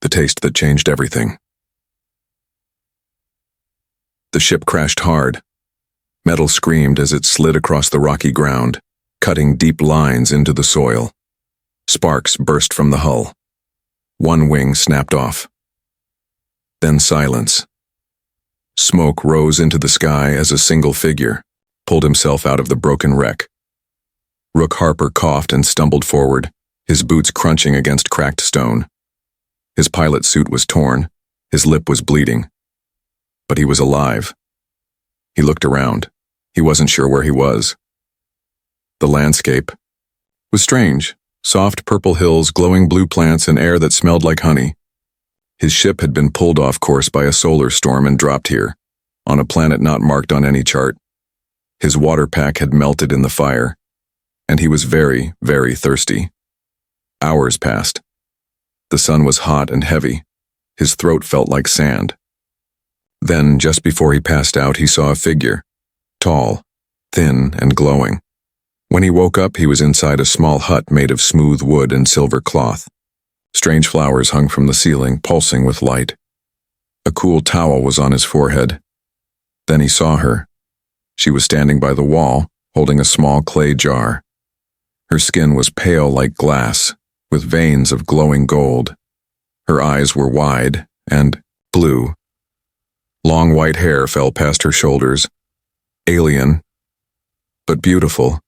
the taste that changed everything. The ship crashed hard. Metal screamed as it slid across the rocky ground, cutting deep lines into the soil. Sparks burst from the hull. One wing snapped off. Then silence. Smoke rose into the sky as a single figure pulled himself out of the broken wreck. Rook Harper coughed and stumbled forward, his boots crunching against cracked stone. His pilot suit was torn, his lip was bleeding. But he was alive. He looked around. He wasn't sure where he was. The landscape was strange. Soft purple hills, glowing blue plants, and air that smelled like honey. His ship had been pulled off course by a solar storm and dropped here, on a planet not marked on any chart. His water pack had melted in the fire, and he was very, very thirsty. Hours passed. The sun was hot and heavy. His throat felt like sand. Then, just before he passed out, he saw a figure, tall, thin, and glowing. When he woke up, he was inside a small hut made of smooth wood and silver cloth. Strange flowers hung from the ceiling, pulsing with light. A cool towel was on his forehead. Then he saw her. She was standing by the wall, holding a small clay jar. Her skin was pale like glass, with veins of glowing gold. Her eyes were wide and blue. Long white hair fell past her shoulders. Alien, but beautiful.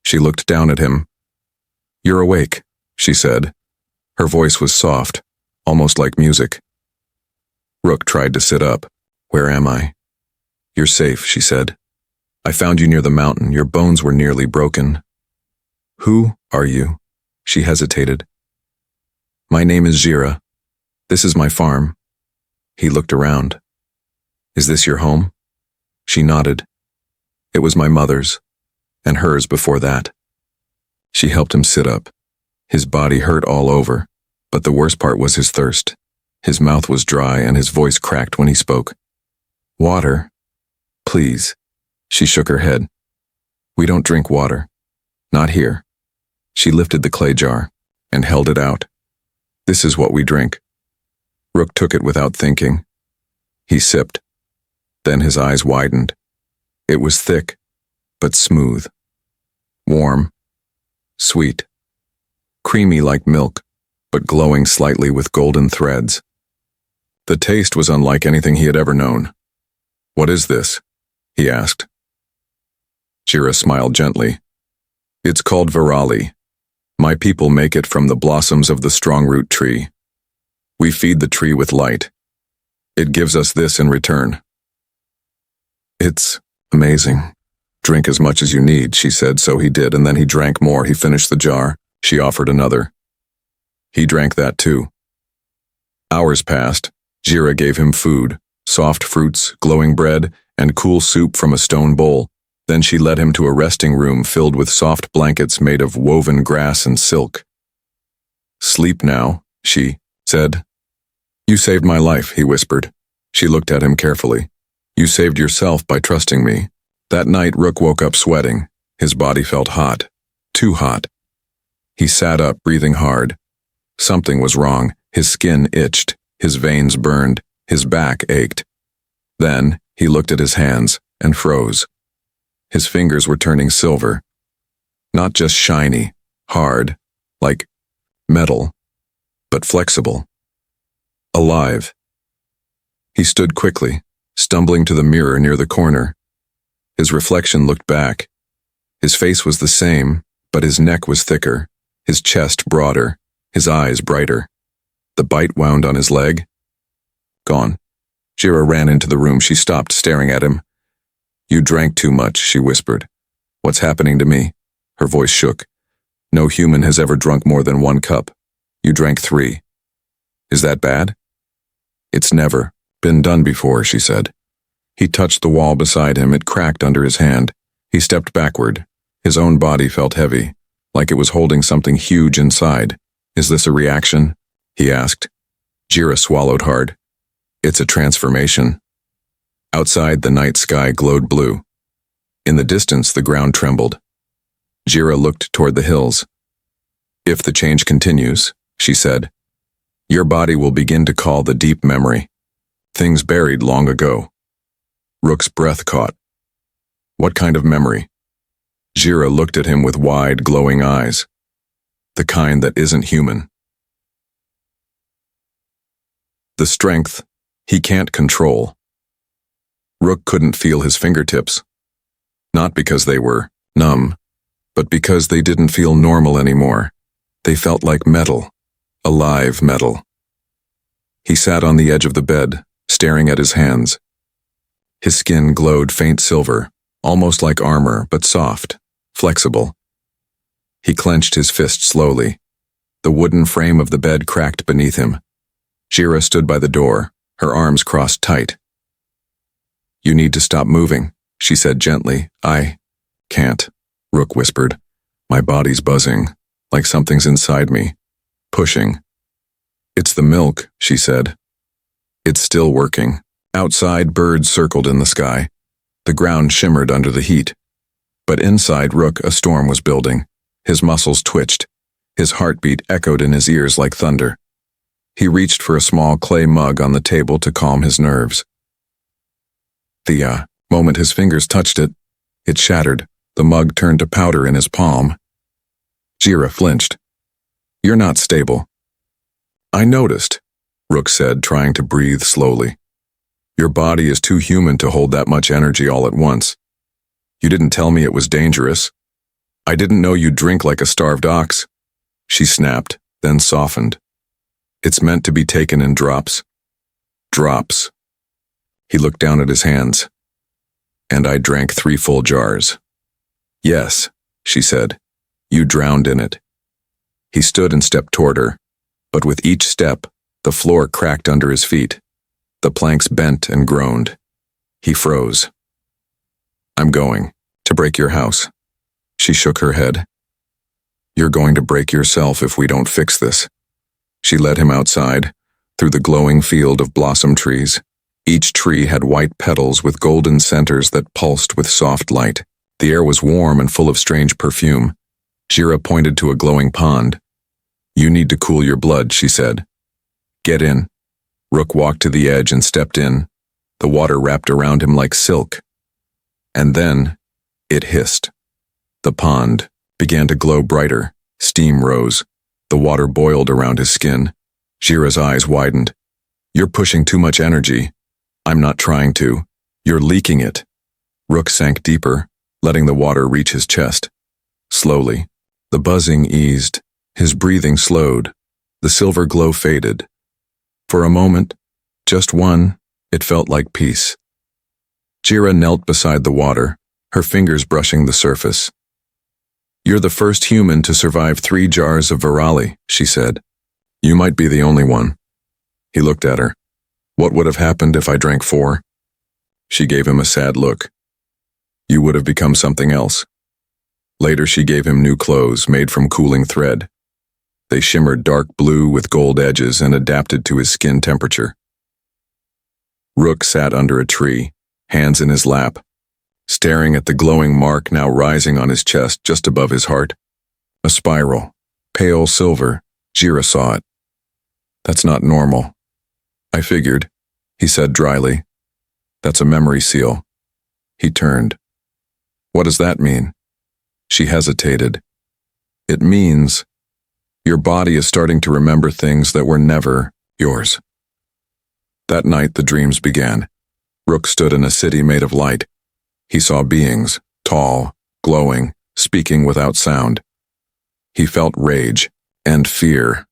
She looked down at him. "You're awake," she said. Her voice was soft, almost like music. Rook tried to sit up. "Where am I?" "You're safe," she said. "I found you near the mountain. Your bones were nearly broken." "Who are you?" She hesitated. "My name is Jira. This is my farm." He looked around. "Is this your home?" She nodded. "It was my mother's, and hers before that." She helped him sit up. His body hurt all over, but the worst part was his thirst. His mouth was dry and his voice cracked when he spoke. "Water? Please." She shook her head. "We don't drink water. Not here." She lifted the clay jar and held it out. "This is what we drink." Rook took it without thinking. He sipped. Then his eyes widened. It was thick, but smooth. Warm. Sweet. Creamy like milk, but glowing slightly with golden threads. The taste was unlike anything he had ever known. "What is this?" he asked. Jira smiled gently. "It's called Virali. My people make it from the blossoms of the strongroot tree. We feed the tree with light. It gives us this in return." "It's amazing. Drink as much as you need," she said, so he did, and then he drank more. He finished the jar. She offered another. He drank that too. Hours passed. Jira gave him food, soft fruits, glowing bread, and cool soup from a stone bowl. Then she led him to a resting room filled with soft blankets made of woven grass and silk. "Sleep now," she said. "You saved my life," he whispered. She looked at him carefully. "You saved yourself by trusting me." That night, Rook woke up sweating. His body felt hot. Too hot. He sat up, breathing hard. Something was wrong. His skin itched. His veins burned. His back ached. Then, he looked at his hands and froze. His fingers were turning silver. Not just shiny, hard, like metal, but flexible. Alive. He stood quickly, stumbling to the mirror near the corner. His reflection looked back. His face was the same, but his neck was thicker, his chest broader, his eyes brighter. The bite wound on his leg. Gone. Jira ran into the room. She stopped, staring at him. "You drank too much," she whispered. "What's happening to me?" Her voice shook. "No human has ever drunk more than 1 cup. You drank 3. Is that bad?" "It's never been done before," she said. He touched the wall beside him. It cracked under his hand. He stepped backward. His own body felt heavy, like it was holding something huge inside. "Is this a reaction?" he asked. Jira swallowed hard. "It's a transformation." Outside, the night sky glowed blue. In the distance, the ground trembled. Jira looked toward the hills. "If the change continues," she said, Your body will begin to call the deep memory. Things buried long ago. Rook's breath caught. What kind of memory? Jira looked at him with wide, glowing eyes. The kind that isn't human. The strength he can't control. Rook couldn't feel his fingertips. Not because they were numb, but because they didn't feel normal anymore. They felt like metal, alive metal. He sat on the edge of the bed, staring at his hands. His skin glowed faint silver, almost like armor, but soft, flexible. He clenched his fist slowly. The wooden frame of the bed cracked beneath him. Jira stood by the door, her arms crossed tight. You need to stop moving, she said gently. I can't, Rook whispered. My body's buzzing, like something's inside me, pushing. It's the milk, she said. It's still working. Outside, birds circled in the sky. The ground shimmered under the heat. But inside Rook, a storm was building. His muscles twitched. His heartbeat echoed in his ears like thunder. He reached for a small clay mug on the table to calm his nerves. The moment his fingers touched it, it shattered. The mug turned to powder in his palm. Jira flinched. You're not stable. I noticed, Rook said, trying to breathe slowly. Your body is too human to hold that much energy all at once. You didn't tell me it was dangerous. I didn't know you'd drink like a starved ox. She snapped, then softened. It's meant to be taken in drops. Drops. He looked down at his hands. And I drank 3 full jars. Yes, she said. You drowned in it. He stood and stepped toward her, but with each step, the floor cracked under his feet. The planks bent and groaned. He froze. I'm going to break your house. She shook her head. You're going to break yourself if we don't fix this. She led him outside, through the glowing field of blossom trees. Each tree had white petals with golden centers that pulsed with soft light. The air was warm and full of strange perfume. Jira pointed to a glowing pond. You need to cool your blood, she said. Get in. Rook walked to the edge and stepped in. The water wrapped around him like silk. And then, it hissed. The pond began to glow brighter. Steam rose. The water boiled around his skin. Jira's eyes widened. You're pushing too much energy. I'm not trying to. You're leaking it. Rook sank deeper, letting the water reach his chest. Slowly, the buzzing eased. His breathing slowed. The silver glow faded. For a moment, just one, it felt like peace. Jira knelt beside the water, her fingers brushing the surface. You're the first human to survive 3 jars of Virali, she said. You might be the only one. He looked at her. What would have happened if I drank 4? She gave him a sad look. You would have become something else. Later she gave him new clothes made from cooling thread. They shimmered dark blue with gold edges and adapted to his skin temperature. Rook sat under a tree, hands in his lap, staring at the glowing mark now rising on his chest just above his heart. A spiral, pale silver. Jira saw it. That's not normal. I figured, he said dryly. That's a memory seal. He turned. What does that mean? She hesitated. It means your body is starting to remember things that were never yours. That night the dreams began. Rook stood in a city made of light. He saw beings, tall, glowing, speaking without sound. He felt rage and fear.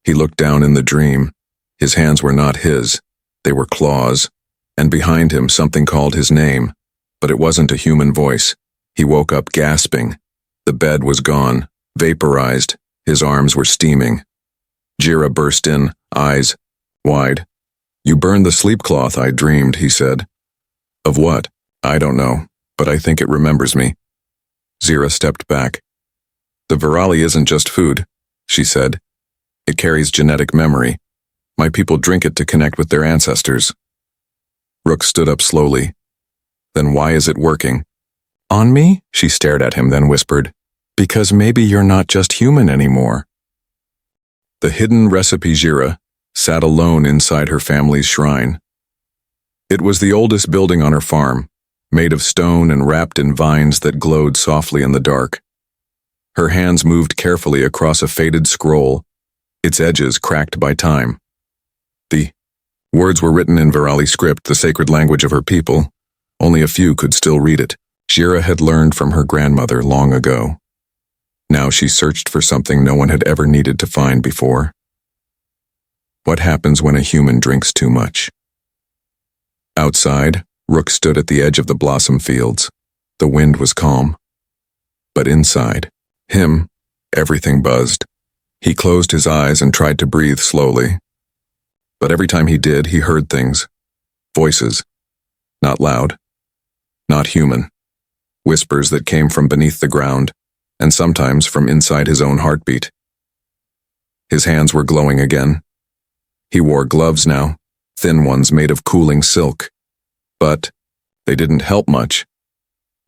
He looked down in the dream. His hands were not his. They were claws, and behind him something called his name, but it wasn't a human voice. He woke up gasping. The bed was gone, vaporized. His arms were steaming. Jira burst in, eyes wide. You burned the sleep cloth I dreamed, he said. Of what? I don't know, but I think it remembers me. Jira stepped back. The Virali isn't just food, she said. It carries genetic memory. My people drink it to connect with their ancestors. Rook stood up slowly. Then why is it working? On me? She stared at him, then whispered. Because maybe you're not just human anymore. The hidden recipe Jira sat alone inside her family's shrine. It was the oldest building on her farm, made of stone and wrapped in vines that glowed softly in the dark. Her hands moved carefully across a faded scroll, its edges cracked by time. The words were written in Virali script, the sacred language of her people. Only a few could still read it. Jira had learned from her grandmother long ago. Now she searched for something no one had ever needed to find before. What happens when a human drinks too much? Outside, Rook stood at the edge of the blossom fields. The wind was calm. But inside him, everything buzzed. He closed his eyes and tried to breathe slowly. But every time he did, he heard things. Voices. Not loud. Not human. Whispers that came from beneath the ground, and sometimes from inside his own heartbeat. His hands were glowing again. He wore gloves now, thin ones made of cooling silk. But they didn't help much.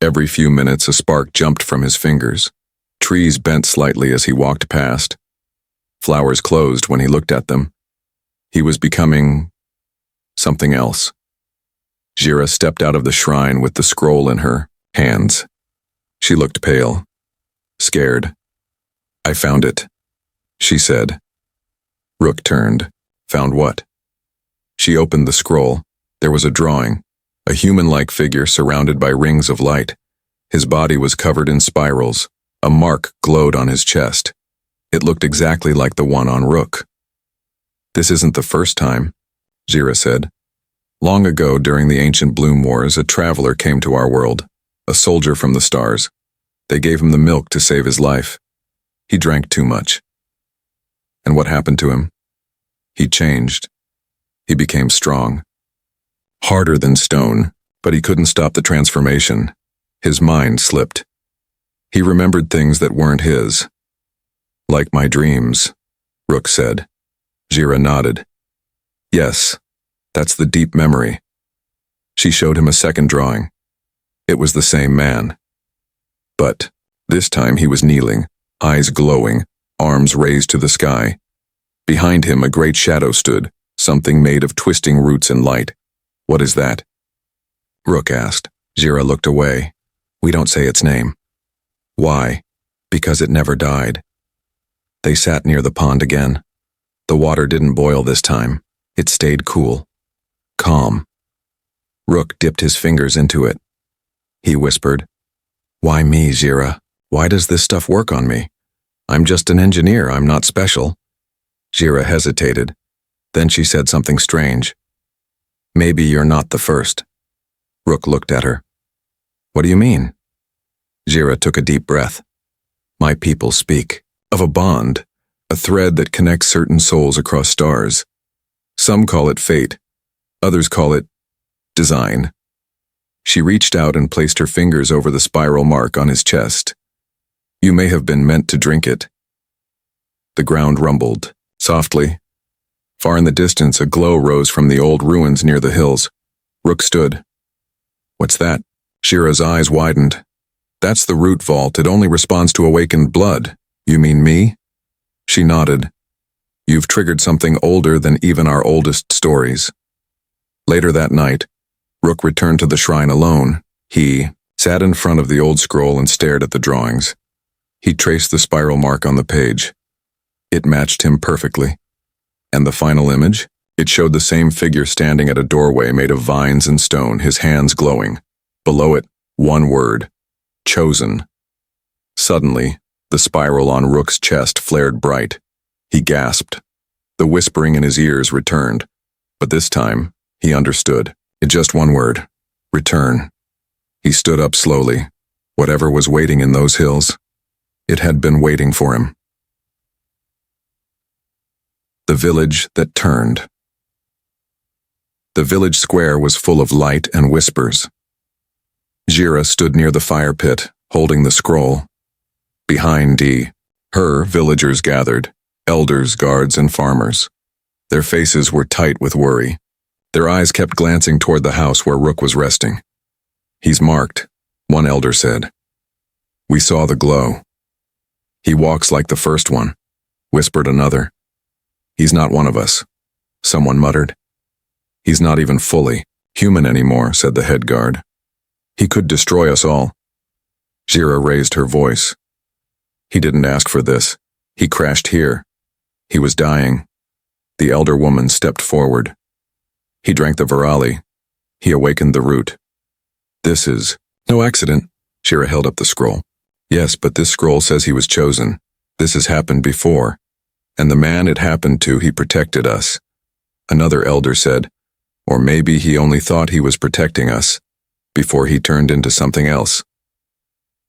Every few minutes a spark jumped from his fingers. Trees bent slightly as he walked past. Flowers closed when he looked at them. He was becoming something else. Jira stepped out of the shrine with the scroll in her hands. She looked pale, scared. "I found it," she said. Rook turned. Found what? She opened the scroll. There was a drawing, a human-like figure surrounded by rings of light. His body was covered in spirals. A mark glowed on his chest. It looked exactly like the one on Rook. "This isn't the first time," Jira said. "Long ago, during the ancient Bloom Wars, a traveler came to our world, a soldier from the stars. They gave him the milk to save his life. He drank too much. And what happened to him? He changed. He became strong. Harder than stone, but he couldn't stop the transformation. His mind slipped. He remembered things that weren't his. Like my dreams," Rook said. Jira nodded. "Yes, that's the deep memory." She showed him a second drawing. It was the same man. But this time he was kneeling, eyes glowing, arms raised to the sky. Behind him a great shadow stood, something made of twisting roots and light. "What is that?" Rook asked. Jira looked away. "We don't say its name." "Why?" "Because it never died." They sat near the pond again. The water didn't boil this time. It stayed cool. Calm. Rook dipped his fingers into it. He whispered, "Why me, Jira? Why does this stuff work on me? I'm just an engineer, I'm not special." Jira hesitated. Then she said something strange. "Maybe you're not the first." Rook looked at her. "What do you mean?" Jira took a deep breath. "My people speak of a bond, a thread that connects certain souls across stars. Some call it fate, others call it design." She reached out and placed her fingers over the spiral mark on his chest. "You may have been meant to drink it." The ground rumbled, softly. Far in the distance, a glow rose from the old ruins near the hills. Rook stood. "What's that?" Jira's eyes widened. "That's the root vault. It only responds to awakened blood." "You mean me?" She nodded. "You've triggered something older than even our oldest stories." Later that night, Rook returned to the shrine alone. He sat in front of the old scroll and stared at the drawings. He traced the spiral mark on the page. It matched him perfectly. And the final image? It showed the same figure standing at a doorway made of vines and stone, his hands glowing. Below it, one word: chosen. Suddenly, the spiral on Rook's chest flared bright. He gasped. The whispering in his ears returned. But this time, he understood. In just one word: return. He stood up slowly. Whatever was waiting in those hills, it had been waiting for him. The village that turned. The village square was full of light and whispers. Jira stood near the fire pit, holding the scroll. Behind her villagers gathered, elders, guards, and farmers. Their faces were tight with worry. Their eyes kept glancing toward the house where Rook was resting. "He's marked," one elder said. "We saw the glow." "He walks like the first one," whispered another. "He's not one of us." someone muttered. He's not even fully human anymore, said the head guard. He could destroy us all. Jira raised her voice. He didn't ask for this. He crashed here. He was dying. The elder woman stepped forward. He drank the virali. He awakened the root. This is no accident. Jira held up the scroll. Yes, but this scroll says he was chosen. This has happened before. And the man it happened to, he protected us. Another elder said, or maybe he only thought he was protecting us, before he turned into something else.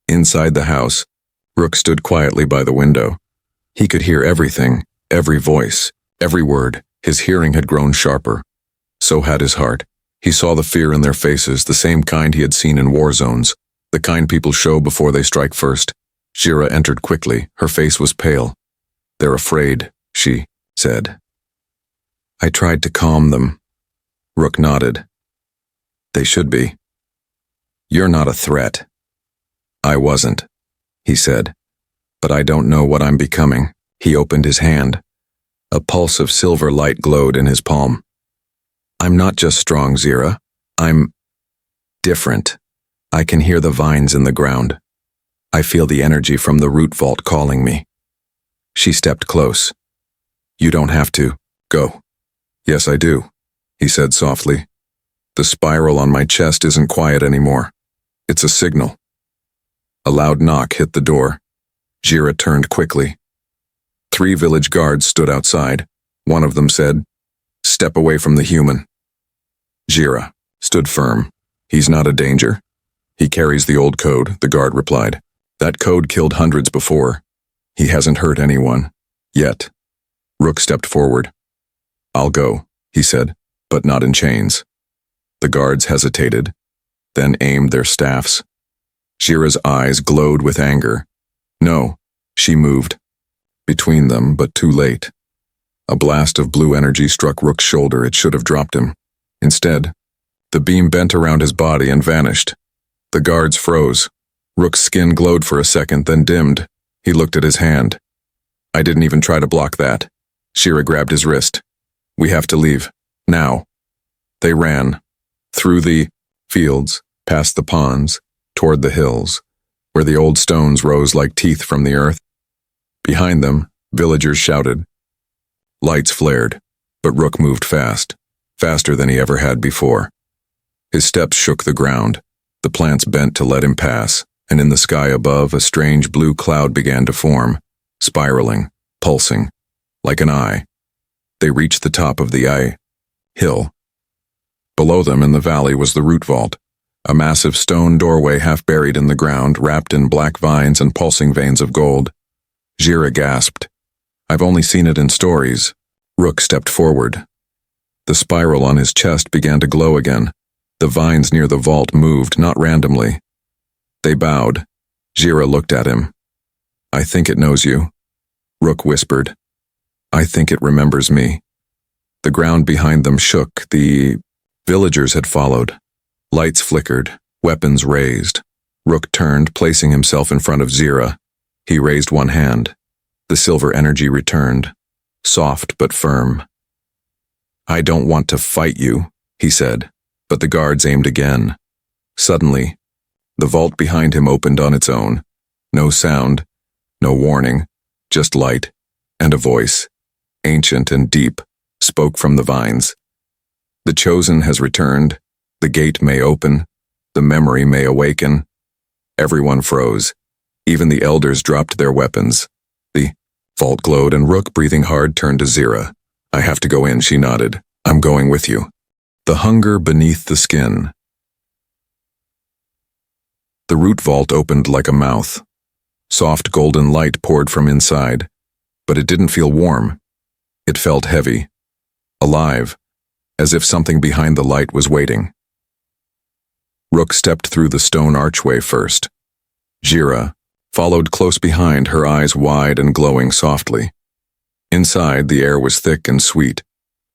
Inside the house, Rook stood quietly by the window. He could hear everything, every voice, every word. His hearing had grown sharper. So had his heart. He saw the fear in their faces, the same kind he had seen in war zones, the kind people show before they strike first. Jira entered quickly. Her face was pale. They're afraid, she said. I tried to calm them. Rook nodded. They should be. You're not a threat. I wasn't, he said. But I don't know what I'm becoming. He opened his hand. A pulse of silver light glowed in his palm. I'm not just strong, Zira. I'm different. I can hear the vines in the ground. I feel the energy from the root vault calling me. She stepped close. You don't have to. Go. Yes, I do, he said softly. The spiral on my chest isn't quiet anymore. It's a signal. A loud knock hit the door. Jira turned quickly. 3 village guards stood outside. One of them said, Step away from the human. Jira stood firm. He's not a danger. He carries the old code, the guard replied. That code killed hundreds before. He hasn't hurt anyone. Yet. Rook stepped forward. I'll go, he said, but not in chains. The guards hesitated, then aimed their staffs. Jira's eyes glowed with anger. No, she moved. Between them, but too late. A blast of blue energy struck Rook's shoulder. It should have dropped him. Instead, the beam bent around his body and vanished. The guards froze. Rook's skin glowed for a second, then dimmed. He looked at his hand. I didn't even try to block that. Jira grabbed his wrist. We have to leave. Now. They ran. Through the fields, past the ponds, toward the hills, where the old stones rose like teeth from the earth. Behind them, villagers shouted. Lights flared, but Rook moved fast, faster than he ever had before. His steps shook the ground. The plants bent to let him pass, and in the sky above, a strange blue cloud began to form, spiraling, pulsing, like an eye. They reached the top of the eye hill. Below them in the valley was the root vault, a massive stone doorway half buried in the ground, wrapped in black vines and pulsing veins of gold. Jira gasped. I've only seen it in stories. Rook stepped forward. The spiral on his chest began to glow again. The vines near the vault moved, not randomly. They bowed. Jira looked at him. I think it knows you. Rook whispered. I think it remembers me. The ground behind them shook. The villagers had followed. Lights flickered, weapons raised. Rook turned, placing himself in front of Jira. He raised one hand. The silver energy returned, soft but firm. I don't want to fight you, he said, but the guards aimed again. Suddenly, the vault behind him opened on its own. No sound, no warning, just light, and a voice, ancient and deep, spoke from the vines. The chosen has returned. The gate may open. The memory may awaken. Everyone froze. Even the elders dropped their weapons. The vault glowed, and Rook, breathing hard, turned to Jira. I have to go in, she nodded. I'm going with you. The hunger beneath the skin. The root vault opened like a mouth. Soft golden light poured from inside, but it didn't feel warm. It felt heavy, alive, as if something behind the light was waiting. Rook stepped through the stone archway first. Jira followed close behind, her eyes wide and glowing softly. Inside, the air was thick and sweet.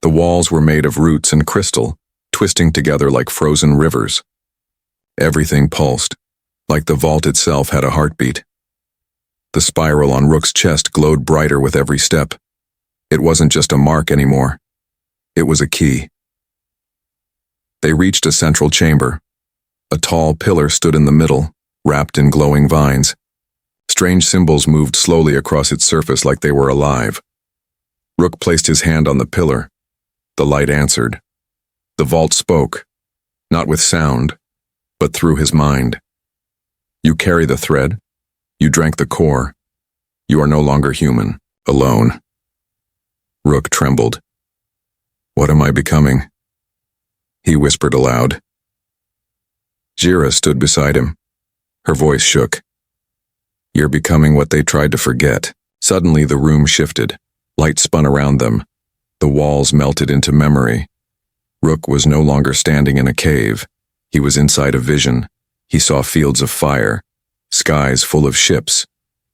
The walls were made of roots and crystal, twisting together like frozen rivers. Everything pulsed, like the vault itself had a heartbeat. The spiral on Rook's chest glowed brighter with every step. It wasn't just a mark anymore. It was a key. They reached a central chamber. A tall pillar stood in the middle, wrapped in glowing vines. Strange symbols moved slowly across its surface like they were alive. Rook placed his hand on the pillar. The light answered. The vault spoke, not with sound, but through his mind. You carry the thread. You drank the core. You are no longer human, alone. Rook trembled. What am I becoming? He whispered aloud. Jira stood beside him. Her voice shook. You're becoming what they tried to forget. Suddenly the room shifted. Light spun around them. The walls melted into memory. Rook was no longer standing in a cave. He was inside a vision. He saw fields of fire, skies full of ships.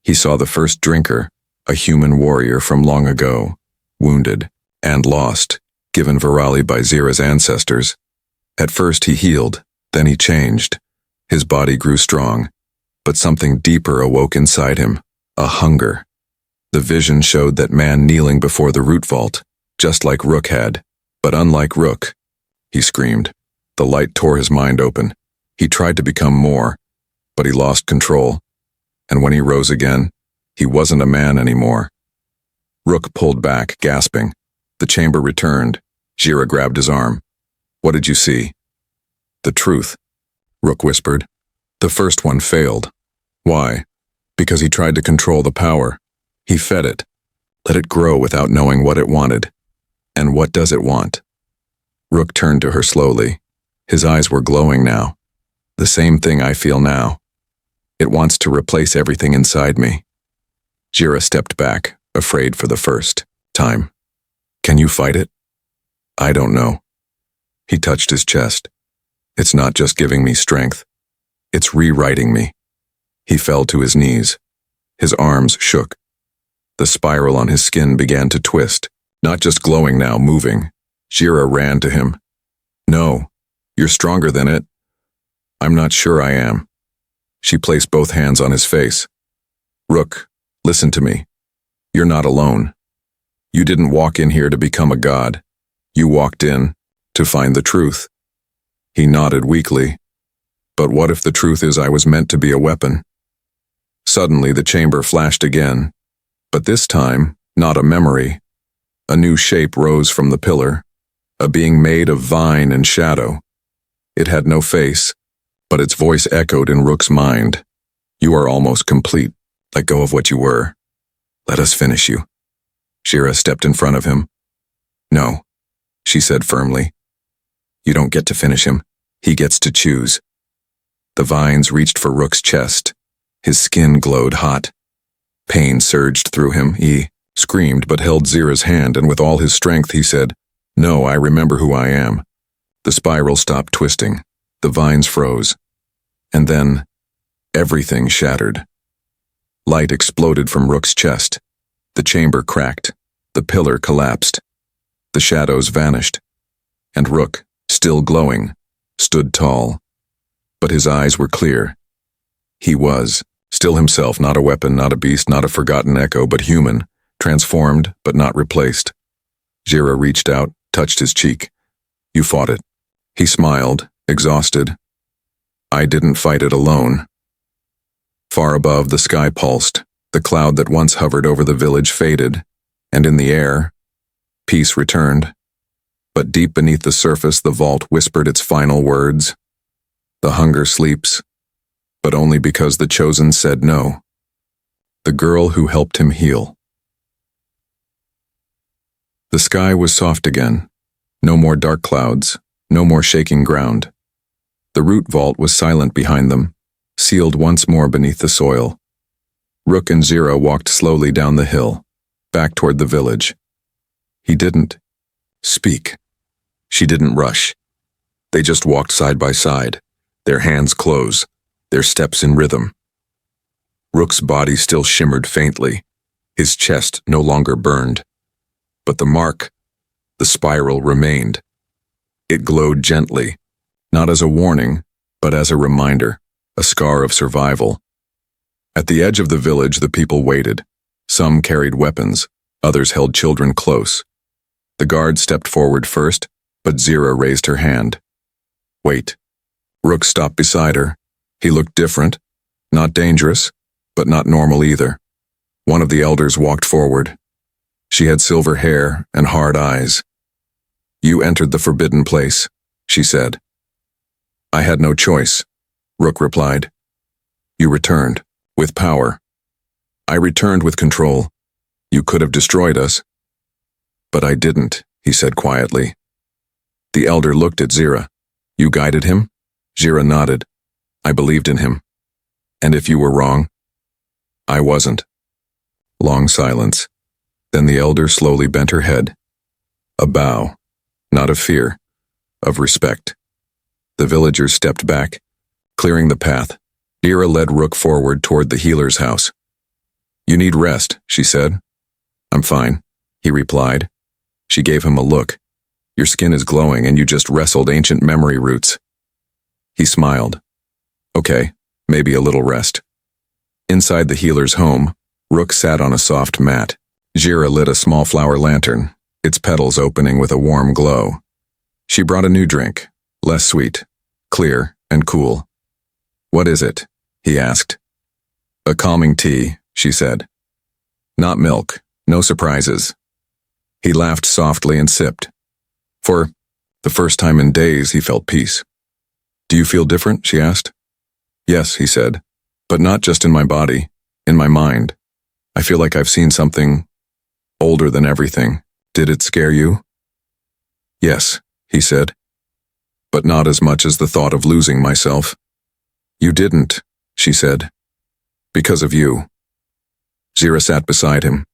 He saw the first drinker, a human warrior from long ago, wounded and lost, given virali by Zira's ancestors. At first he healed, then he changed. His body grew strong, but something deeper awoke inside him, a hunger. The vision showed that man kneeling before the root vault, just like Rook had, but unlike Rook. He screamed. The light tore his mind open. He tried to become more, but he lost control. And when he rose again, he wasn't a man anymore. Rook pulled back, gasping. The chamber returned. Jira grabbed his arm. What did you see? The truth, Rook whispered. The first one failed. Why? Because he tried to control the power. He fed it, let it grow without knowing what it wanted. And what does it want? Rook turned to her slowly. His eyes were glowing now. The same thing I feel now. It wants to replace everything inside me. Jira stepped back, afraid for the first time. Can you fight it? I don't know. He touched his chest. It's not just giving me strength. It's rewriting me. He fell to his knees. His arms shook. The spiral on his skin began to twist, not just glowing now, moving. Jira ran to him. No, you're stronger than it. I'm not sure I am. She placed both hands on his face. Rook, listen to me. You're not alone. You didn't walk in here to become a god. You walked in to find the truth. He nodded weakly. But what if the truth is I was meant to be a weapon? Suddenly the chamber flashed again, but this time, not a memory. A new shape rose from the pillar, a being made of vine and shadow. It had no face, but its voice echoed in Rook's mind. You are almost complete. Let go of what you were. Let us finish you. Jira stepped in front of him. No, she said firmly. You don't get to finish him. He gets to choose. The vines reached for Rook's chest. His skin glowed hot. Pain surged through him. He screamed but held Zira's hand, and with all his strength he said, No, I remember who I am. The spiral stopped twisting. The vines froze. And then, everything shattered. Light exploded from Rook's chest. The chamber cracked. The pillar collapsed. The shadows vanished. And Rook, still glowing, stood tall. But his eyes were clear. He was, still himself, not a weapon, not a beast, not a forgotten echo, but human, transformed but not replaced. Jira reached out, touched his cheek. You fought it. He smiled, exhausted. I didn't fight it alone. Far above, the sky pulsed. The cloud that once hovered over the village faded, and in the air, peace returned. But deep beneath the surface, the vault whispered its final words. The hunger sleeps, but only because the chosen said no. The girl who helped him heal. The sky was soft again. No more dark clouds, no more shaking ground. The root vault was silent behind them, sealed once more beneath the soil. Rook and Jira walked slowly down the hill, back toward the village. He didn't speak. She didn't rush. They just walked side by side, their hands close, their steps in rhythm. Rook's body still shimmered faintly, his chest no longer burned. But the mark, the spiral, remained. It glowed gently, not as a warning, but as a reminder, a scar of survival. At the edge of the village, the people waited. Some carried weapons, others held children close. The guard stepped forward first, but Zira raised her hand. Wait. Rook stopped beside her. He looked different. Not dangerous, but not normal either. One of the elders walked forward. She had silver hair and hard eyes. You entered the forbidden place, she said. I had no choice, Rook replied. You returned, with power. I returned with control. You could have destroyed us. But I didn't, he said quietly. The elder looked at Zira. You guided him? Zira nodded. I believed in him. And if you were wrong? I wasn't. Long silence. Then the elder slowly bent her head. A bow, not of fear, of respect. The villagers stepped back, clearing the path. Zira led Rook forward toward the healer's house. You need rest, she said. I'm fine, he replied. She gave him a look. Your skin is glowing and you just wrestled ancient memory roots. He smiled. Okay, maybe a little rest. Inside the healer's home, Rook sat on a soft mat. Zira lit a small flower lantern, its petals opening with a warm glow. She brought a new drink, less sweet, clear, and cool. What is it? He asked. A calming tea, she said. Not milk, no surprises. He laughed softly and sipped. For the first time in days, he felt peace. Do you feel different? She asked. Yes, he said, but not just in my body, in my mind. I feel like I've seen something older than everything. Did it scare you? Yes, he said, but not as much as the thought of losing myself. You didn't, she said, because of you. Zira sat beside him.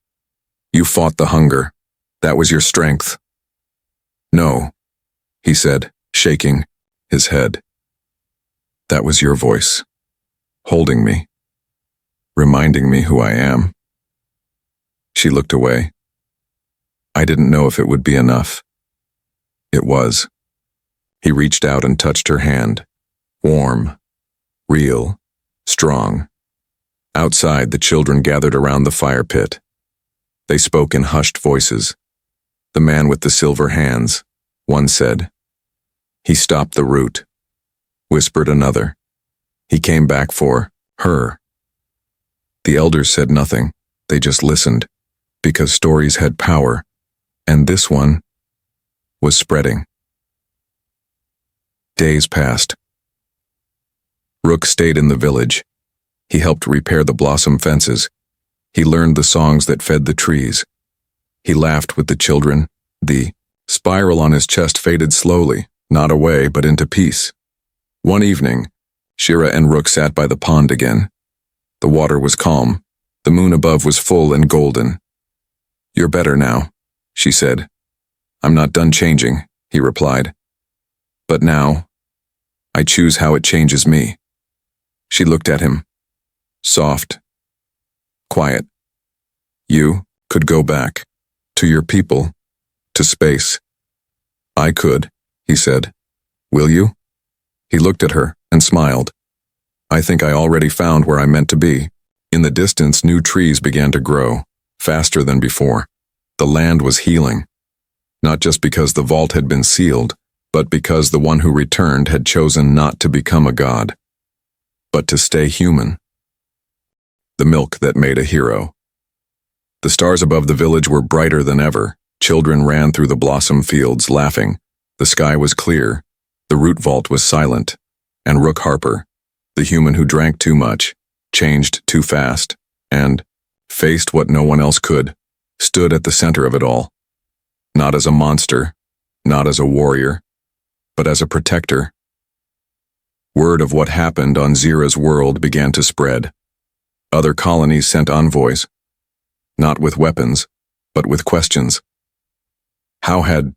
You fought the hunger. That was your strength. No, he said, shaking his head. That was your voice, holding me, reminding me who I am. She looked away. I didn't know if it would be enough. It was. He reached out and touched her hand, warm, real, strong. Outside, the children gathered around the fire pit. They spoke in hushed voices. The man with the silver hands, one said. He stopped the root, whispered another. He came back for her. The elders said nothing, they just listened, because stories had power, and this one was spreading. Days passed. Rook stayed in the village. He helped repair the blossom fences. He learned the songs that fed the trees. He laughed with the children. The spiral on his chest faded slowly, not away, but into peace. One evening, Shira and Rook sat by the pond again. The water was calm. The moon above was full and golden. You're better now, she said. I'm not done changing, he replied. But now, I choose how it changes me. She looked at him. Soft. Quiet. You could go back. To your people. To space. I could, he said. Will you? He looked at her and smiled. I think I already found where I meant to be. In the distance, new trees began to grow, faster than before. The land was healing. Not just because the vault had been sealed, but because the one who returned had chosen not to become a god, but to stay human. The milk that made a hero. The stars above the village were brighter than ever. Children ran through the blossom fields, laughing. The sky was clear. The root vault was silent. And Rook Harper, the human who drank too much, changed too fast, and faced what no one else could, stood at the center of it all. Not as a monster, not as a warrior, but as a protector. Word of what happened on Zira's world began to spread. Other colonies sent envoys, not with weapons, but with questions. How had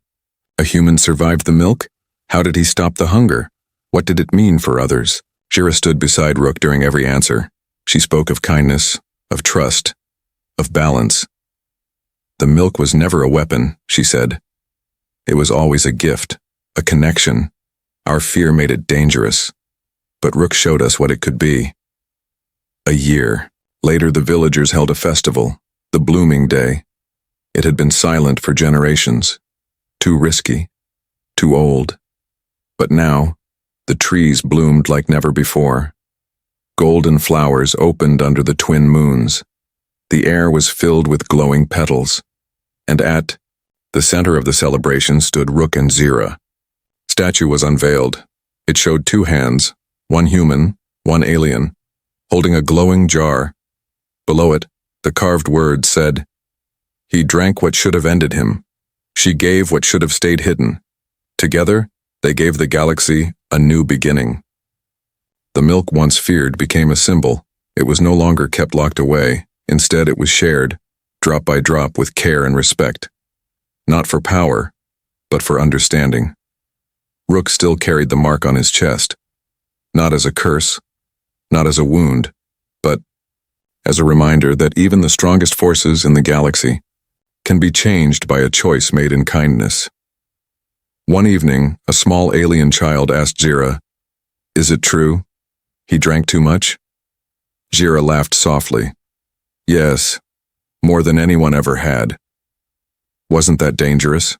a human survived the milk? How did he stop the hunger? What did it mean for others? Zira stood beside Rook during every answer. She spoke of kindness, of trust, of balance. The milk was never a weapon, she said. It was always a gift, a connection. Our fear made it dangerous, but Rook showed us what it could be. A year later, the villagers held a festival, the blooming day. It had been silent for generations. Too risky, too old. But now, the trees bloomed like never before. Golden flowers opened under the twin moons. The air was filled with glowing petals. And at the center of the celebration stood Rook and Zira. Statue was unveiled. It showed two hands, one human, one alien, holding a glowing jar. Below it, the carved words said, "He drank what should have ended him. She gave what should have stayed hidden. Together, they gave the galaxy a new beginning." The milk once feared became a symbol. It was no longer kept locked away. Instead, it was shared, drop by drop, with care and respect. Not for power, but for understanding. Rook still carried the mark on his chest. Not as a curse, not as a wound, but as a reminder that even the strongest forces in the galaxy can be changed by a choice made in kindness. One evening, a small alien child asked Zira, "Is it true? He drank too much?" Zira laughed softly. "Yes, more than anyone ever had." "Wasn't that dangerous?"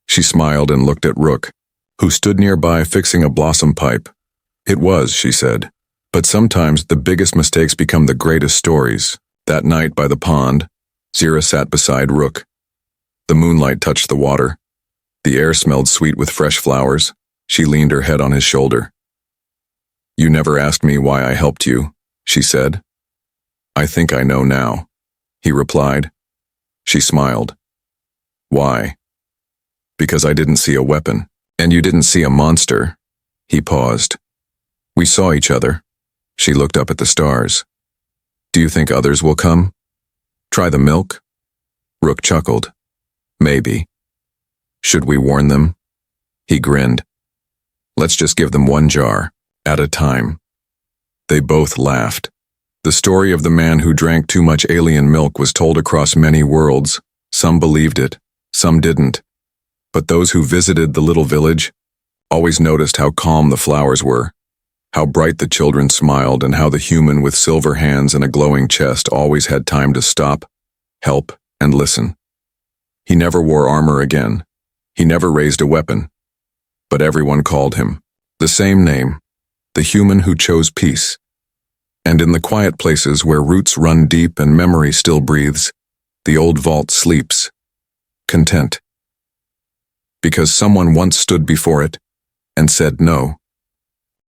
She smiled and looked at Rook, who stood nearby fixing a blossom pipe. "It was," she said. "But sometimes the biggest mistakes become the greatest stories." That night by the pond, Zira sat beside Rook. The moonlight touched the water. The air smelled sweet with fresh flowers. She leaned her head on his shoulder. "You never asked me why I helped you," she said. "I think I know now," he replied. She smiled. "Why?" "Because I didn't see a weapon, and you didn't see a monster." He paused. "We saw each other." She looked up at the stars. "Do you think others will come? Try the milk?" Rook chuckled. "Maybe." "Should we warn them?" He grinned. "Let's just give them one jar, at a time." They both laughed. The story of the man who drank too much alien milk was told across many worlds. Some believed it, some didn't. But those who visited the little village always noticed how calm the flowers were, how bright the children smiled, and how the human with silver hands and a glowing chest always had time to stop, help, and listen. He never wore armor again. He never raised a weapon. But everyone called him the same name, the human who chose peace. And in the quiet places where roots run deep and memory still breathes, the old vault sleeps, content. Because someone once stood before it and said no.